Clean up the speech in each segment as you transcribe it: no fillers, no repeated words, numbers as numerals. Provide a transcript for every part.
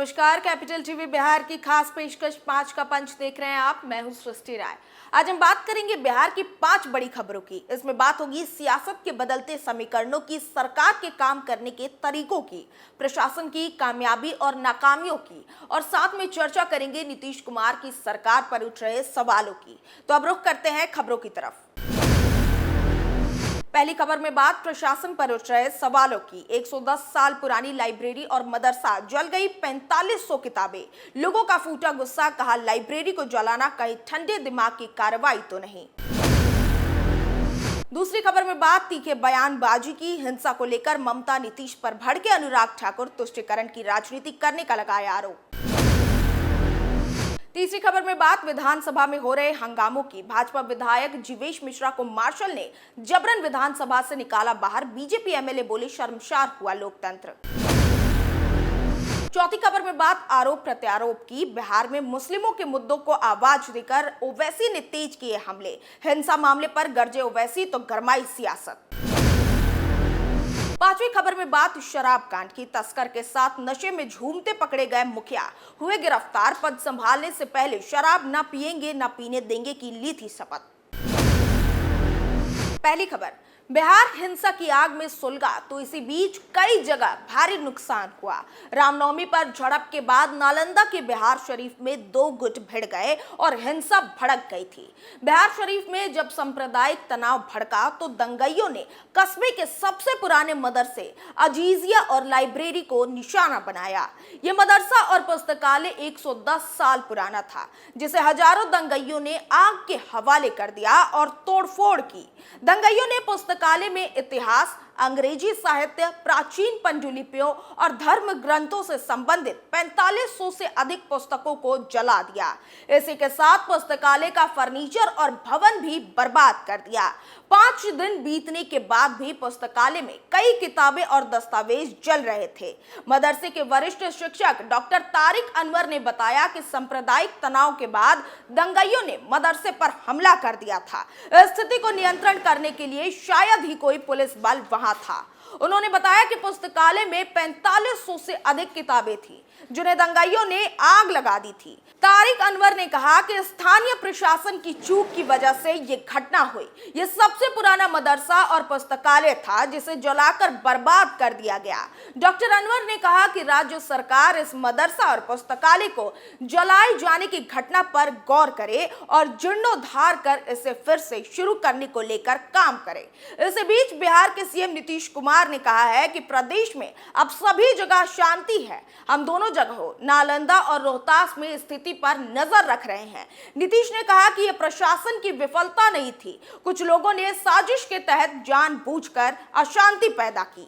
नमस्कार, capital TV Bihar की खास पेशकश 5 का पंच देख रहे हैं आप। मैं हूं सृष्टि राय। आज हम बात करेंगे बिहार की 5 बड़ी खबरों की। इसमें बात होगी सियासत के बदलते समीकरणों की, सरकार के काम करने के तरीकों की, प्रशासन की कामयाबी और नाकामियों की, और साथ में चर्चा करेंगे नीतीश कुमार की सरकार पर उठ रहे सवालों की। तो अब रुख करते हैं खबरों की तरफ। पहली खबर में बात प्रशासन पर उठ रहे सवालों की। 110 साल पुरानी लाइब्रेरी और मदरसा जल गई 4500 किताबें। लोगों का फूटा गुस्सा, कहा लाइब्रेरी को जलाना कहीं ठंडे दिमाग की कार्रवाई तो नहीं। दूसरी खबर में बात तीखे बयानबाजी की। हिंसा को लेकर ममता नीतीश पर भड़के अनुराग ठाकुर, तुष्टीकरण की राजनीति करने का लगाया आरोप। तीसरी खबर में बात विधानसभा में हो रहे हंगामों की। भाजपा विधायक जीवेश मिश्रा को मार्शल ने जबरन विधानसभा से निकाला बाहर। बीजेपी एमएलए बोले शर्मसार हुआ लोकतंत्र। चौथी खबर में बात आरोप प्रत्यारोप की। बिहार में मुस्लिमों के मुद्दों को आवाज देकर ओवैसी ने तेज किए हमले। हिंसा मामले पर गरजे ओवैसी तो गरमाई सियासत। पांचवी खबर में बात शराब कांड की। तस्कर के साथ नशे में झूमते पकड़े गए मुखिया हुए गिरफ्तार। पद संभालने से पहले शराब न पिएंगे न पीने देंगे की ली थी शपथ। पहली खबर, बिहार हिंसा की आग में सुलगा तो इसी बीच कई जगह भारी नुकसान हुआ। रामनवमी पर झड़प के बाद नालंदा के बिहार शरीफ में 2 गुट भिड़ गए और हिंसा भड़क गई थी। बिहार शरीफ में जब सांप्रदायिक तनाव भड़का तो दंगइयों ने कस्बे के सबसे पुराने मदरसे अजीजिया और लाइब्रेरी को निशाना बनाया। ये मदरसा और पुस्तकालय 110 साल पुराना था, जिसे हजारों दंगइयों ने आग के हवाले कर दिया और तोड़फोड़ की। दंगइयों ने पुस्तकालय में इतिहास, अंग्रेजी साहित्य, प्राचीन पांडुलिपियों और धर्म ग्रंथों से संबंधित 4500 से अधिक पुस्तकों को जला दिया। इसी के साथ पुस्तकालय का फर्नीचर और भवन भी बर्बाद कर दिया। 5 दिन बीतने के बाद भी पुस्तकालय में कई किताबें और दस्तावेज जल रहे थे। मदरसे के वरिष्ठ शिक्षक डॉक्टर तारिक अनवर ने बताया कि सांप्रदायिक तनाव के बाद दंगइयों ने मदरसे पर हमला कर दिया था। स्थिति को नियंत्रण करने के लिए शायद ही कोई पुलिस बल वहां था। उन्होंने बताया कि पुस्तकालय में 4500 से अधिक किताबें थी, जिन्हें दंगाइयों ने आग लगा दी थी। तारिक अनवर ने कहा कि स्थानीय प्रशासन की चूक की वजह से ये घटना हुई। ये सबसे पुराना मदरसा और पुस्तकालय था, जिसे जलाकर बर्बाद कर दिया गया। डॉक्टर अनवर ने कहा कि राज्य सरकार इस मदरसा और पुस्तकालय को जलाए जाने की घटना पर गौर करे और जीर्णोद्धार कर इसे फिर से शुरू करने को लेकर काम करे। इसी बीच बिहार के सीएम नीतीश कुमार ने कहा है कि प्रदेश में अब सभी जगह शांति है। हम दोनों जगहों नालंदा और रोहतास में स्थिति पर नजर रख रहे हैं। नीतीश ने कहा कि यह प्रशासन की विफलता नहीं थी, कुछ लोगों ने साजिश के तहत जानबूझकर अशांति पैदा की।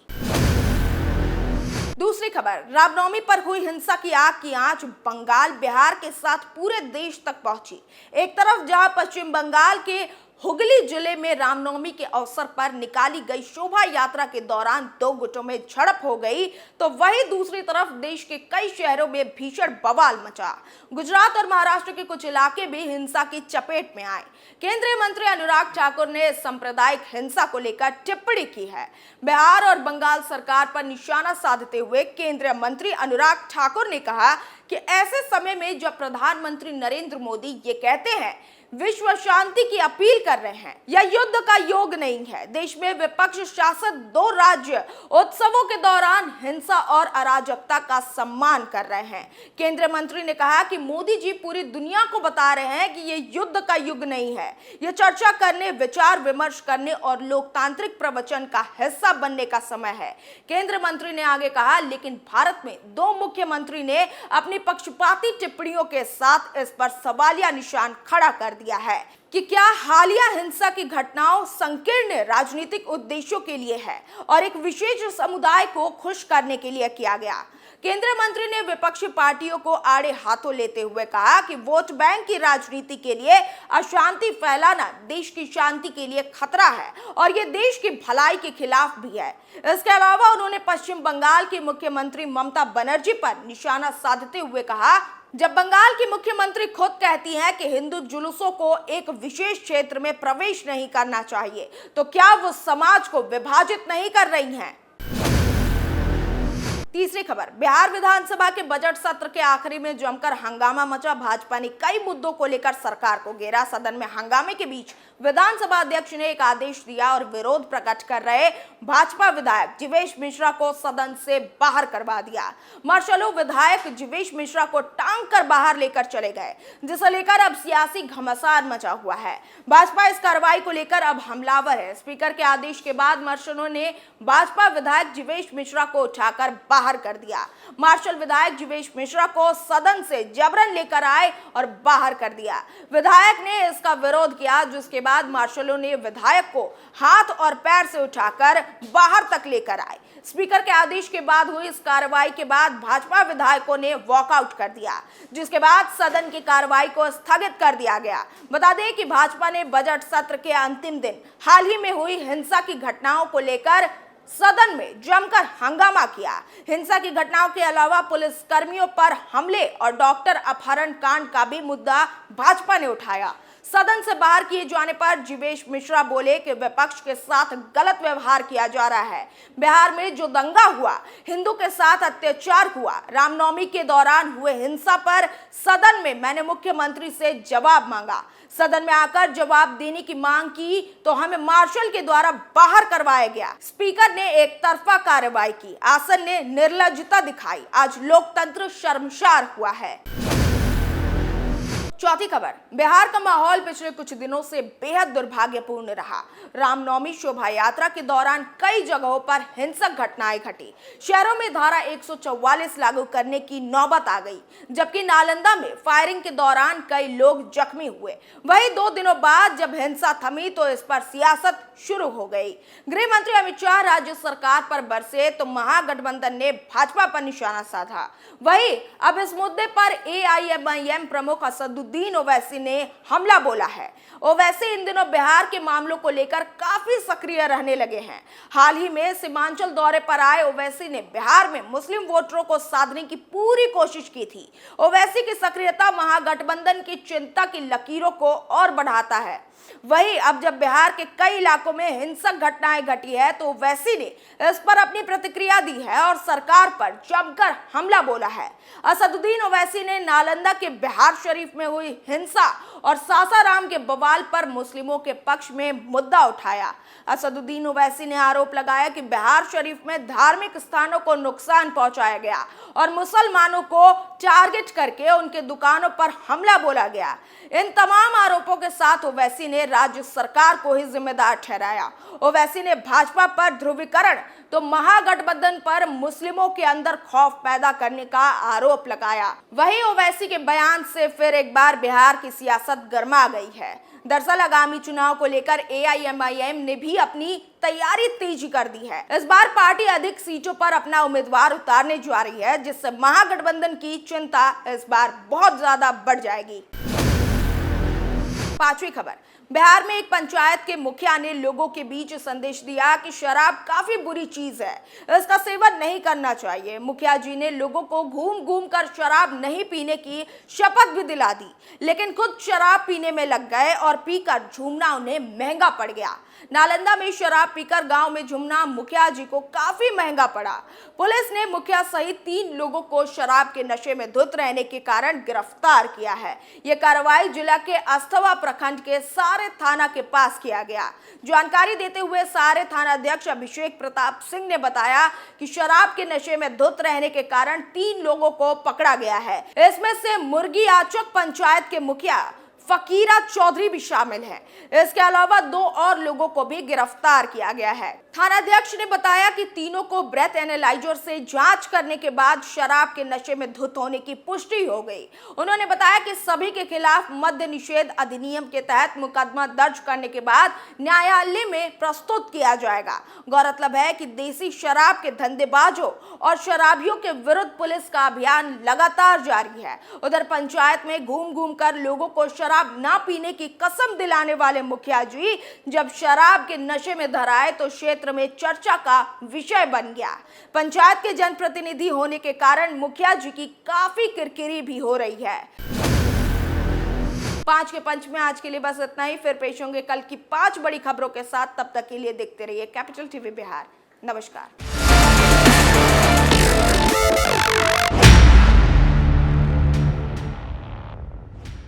दूसरी खबर, रामनवमी पर हुई हिंसा की आग की आंच बंगाल, बिहार के साथ पूरे देश तक पहुंची। एक तरफ जहां पश्चिम बंगाल के हुगली जिले में रामनवमी के अवसर पर निकाली गई शोभा यात्रा के दौरान 2 गुटों में झड़प हो गई, तो वहीं दूसरी तरफ देश के कई शहरों में भीषण बवाल मचा। गुजरात और महाराष्ट्र के कुछ इलाके भी हिंसा की चपेट में आए। केंद्रीय मंत्री अनुराग ठाकुर ने सांप्रदायिक हिंसा को लेकर टिप्पणी की है। बिहार और बंगाल सरकार पर निशाना साधते हुए केंद्रीय मंत्री अनुराग ठाकुर ने कहा कि ऐसे समय में जब प्रधानमंत्री नरेंद्र मोदी ये कहते हैं विश्व शांति की अपील कर रहे हैं, यह युद्ध का योग नहीं है। देश में विपक्ष शासित 2 राज्य उत्सवों के दौरान हिंसा और अराजकता का सम्मान कर रहे हैं। केंद्रीय मंत्री ने कहा कि मोदी जी पूरी दुनिया को बता रहे हैं कि यह युद्ध का युग नहीं है। यह चर्चा करने, विचार विमर्श करने और लोकतांत्रिक प्रवचन का हिस्सा बनने का समय है। केंद्रीय मंत्री ने आगे कहा, लेकिन भारत में 2 मुख्यमंत्री ने अपनी पक्षपाती टिप्पणियों के साथ इस पर सवालिया निशान खड़ा कर दिया है कि क्या हालिया हिंसा की घटनाओं संकीर्ण राजनीतिक उद्देश्यों के लिए है और एक विशेष समुदाय को खुश करने के लिए किया गया। केंद्रीय मंत्री ने विपक्षी पार्टियों को आड़े हाथों लेते हुए कहा कि वोट बैंक की राजनीति के लिए अशांति फैलाना देश की शांति के लिए खतरा है और ये देश की भलाई के खिलाफ भी है। इसके अलावा उन्होंने पश्चिम बंगाल की मुख्यमंत्री ममता बनर्जी पर निशाना साधते हुए कहा, जब बंगाल की मुख्यमंत्री खुद कहती हैं कि हिंदू जुलूसों को एक विशेष क्षेत्र में प्रवेश नहीं करना चाहिए, तो क्या वो समाज को विभाजित नहीं कर रही हैं? तीसरी खबर, बिहार विधानसभा के बजट सत्र के आखिरी में जमकर हंगामा मचा। भाजपा ने कई मुद्दों को लेकर सरकार को घेरा। सदन में हंगामे के बीच विधानसभा अध्यक्ष ने एक आदेश दिया और विरोध प्रकट कर रहे भाजपा विधायक जीवेश मिश्रा को सदन से बाहर करवा दिया। मार्शलों विधायक जीवेश मिश्रा को टांग कर बाहर लेकर चले गए, जिसे लेकर अब सियासी घमासान मचा हुआ है। भाजपा इस कार्रवाई को लेकर अब हमलावर है। स्पीकर के आदेश के बाद मार्शलों ने भाजपा विधायक जीवेश मिश्रा को उठाकर बाहर कर दिया। मार्शल विधायक जीवेश मिश्रा को सदन से जबरन लेकर आए और बाहर कर दिया। विधायक ने इसका विरोध किया, जिसके बाद मार्शलों ने विधायक को हाथ और पैर से उठाकर बाहर तक लेकर आए। स्पीकर के आदेश के बाद हुई इस कार्रवाई के बाद भाजपा विधायकों ने वॉकआउट कर दिया, जिसके बाद सदन की कार्रवाई को स्थगित कर दिया गया। बता दें कि भाजपा ने बजट सत्र के अंतिम दिन हाल ही में हुई हिंसा की घटनाओं को लेकर सदन में जमकर हंगामा किया। हिंसा की घटनाओं के अलावा पुलिस कर्मियों पर हमले और डॉक्टर अपहरण कांड का भी मुद्दा भाजपा ने उठाया। सदन से बाहर किए जाने पर जीवेश मिश्रा बोले कि विपक्ष के साथ गलत व्यवहार किया जा रहा है। बिहार में जो दंगा हुआ, हिंदू के साथ अत्याचार हुआ, रामनवमी के दौरान हुए हिंसा पर सदन में मैंने मुख्यमंत्री से जवाब मांगा। सदन में आकर जवाब देने की मांग की तो हमें मार्शल के द्वारा बाहर करवाया गया। स्पीकर ने एक तरफा कार्रवाई की, आसन ने निर्लज्जता दिखाई। आज लोकतंत्र शर्मसार हुआ है। चौथी खबर, बिहार का माहौल पिछले कुछ दिनों से बेहद दुर्भाग्यपूर्ण रहा। रामनवमी शोभा यात्रा के दौरान कई जगहों पर हिंसक घटनाएं घटी। शहरों में धारा 144 लागू करने की नौबत आ गई, जबकि नालंदा में फायरिंग के दौरान कई लोग जख्मी हुए। वहीं 2 दिनों बाद जब हिंसा थमी तो इस पर सियासत शुरू हो गई। गृह मंत्री अमित शाह राज्य सरकार पर बरसे तो महागठबंधन ने भाजपा पर निशाना साधा। वहीं अब इस मुद्दे पर AIMIM प्रमुख असदुद्दीन ओवैसी ने हमला बोला है। ओवैसी इन दिनों बिहार के मामलों को लेकर काफी सक्रिय रहने लगे हैं। हाल ही में सीमांचल दौरे पर आए ओवैसी ने बिहार में मुस्लिम वोटरों को साधने की पूरी कोशिश की थी। ओवैसी की सक्रियता महागठबंधन की चिंता की लकीरों को और बढ़ाता है। वहीं अब जब बिहार के कई इलाकों में हिंसक घटनाएं घटी है तो ओवैसी ने इस पर अपनी प्रतिक्रिया दी है और सरकार पर जमकर हमला बोला है। असदुद्दीन ओवैसी ने नालंदा के बिहार शरीफ में हुई हिंसा और सासाराम के बवाल पर मुस्लिमों के पक्ष में मुद्दा उठाया। असदुद्दीन ओवैसी ने आरोप लगाया कि बिहार शरीफ में धार्मिक स्थानों को नुकसान पहुंचाया गया और मुसलमानों को टारगेट करके उनके दुकानों पर हमला बोला गया। इन तमाम आरोपों के साथ ओवैसी ने राज्य सरकार को ही जिम्मेदार ठहराया। ओवैसी ने भाजपा पर ध्रुवीकरण तो महागठबंधन पर मुस्लिमों के अंदर खौफ पैदा करने का आरोप लगाया। वहीं ओवैसी के बयान से फिर एक बार बिहार की सियासत गर्मा गई है। दरअसल आगामी चुनाव को लेकर AIMIM ने भी अपनी तैयारी तेज कर दी है। इस बार पार्टी अधिक सीटों पर अपना उम्मीदवार उतारने जा रही है, जिससे महागठबंधन की चिंता इस बार बहुत ज्यादा बढ़ जाएगी। पांचवी खबर, बिहार में एक पंचायत के मुखिया ने लोगों के बीच संदेश दिया कि शराब काफी बुरी चीज है, इसका सेवन नहीं करना चाहिए। मुखिया जी ने लोगों को घूम घूम कर शराब नहीं पीने की शपथ भी दिला दी, लेकिन खुद शराब पीने में लग गए और पीकर झूमना उन्हें महंगा पड़ गया। नालंदा में शराब पीकर गांव में झूमना मुखिया जी को काफी महंगा पड़ा। पुलिस ने मुखिया सहित 3 लोगों को शराब के नशे में धुत रहने के कारण गिरफ्तार किया है। यह कार्रवाई जिला के अस्थवा प्रखंड के सारे थाना के पास किया गया। जानकारी देते हुए सारे थाना अध्यक्ष अभिषेक प्रताप सिंह ने बताया कि शराब के नशे में धुत रहने के कारण 3 लोगों को पकड़ा गया है। इसमें से मुर्गी आचक पंचायत के मुखिया फकीरा चौधरी भी शामिल हैं। इसके अलावा 2 और लोगों को भी गिरफ्तार किया गया है। थानाध्यक्ष ने बताया कि तीनों को ब्रेथ एनालाइजर से जांच करने के बाद शराब के नशे में धुत होने की पुष्टि हो गई। उन्होंने बताया कि सभी के खिलाफ मद्य निषेध अधिनियम के तहत मुकदमा दर्ज करने के बाद न्यायालय में प्रस्तुत किया जाएगा। गौरतलब है कि देसी शराब के धंधेबाजों और शराबियों के विरुद्ध पुलिस का अभियान लगातार जारी है। उधर पंचायत में घूम घूम कर लोगों को शराब ना पीने की कसम दिलाने वाले मुखिया जी जब शराब के नशे में धराए तो क्षेत्र में चर्चा का विषय बन गया। पंचायत के जनप्रतिनिधि होने के कारण मुखिया जी की काफी किरकिरी भी हो रही है। 5 के पंच में आज के लिए बस इतना ही। फिर पेश होंगे कल की 5 बड़ी खबरों के साथ। तब तक के लिए देखते रहिए कैपिटल टीवी बिहार। नमस्कार।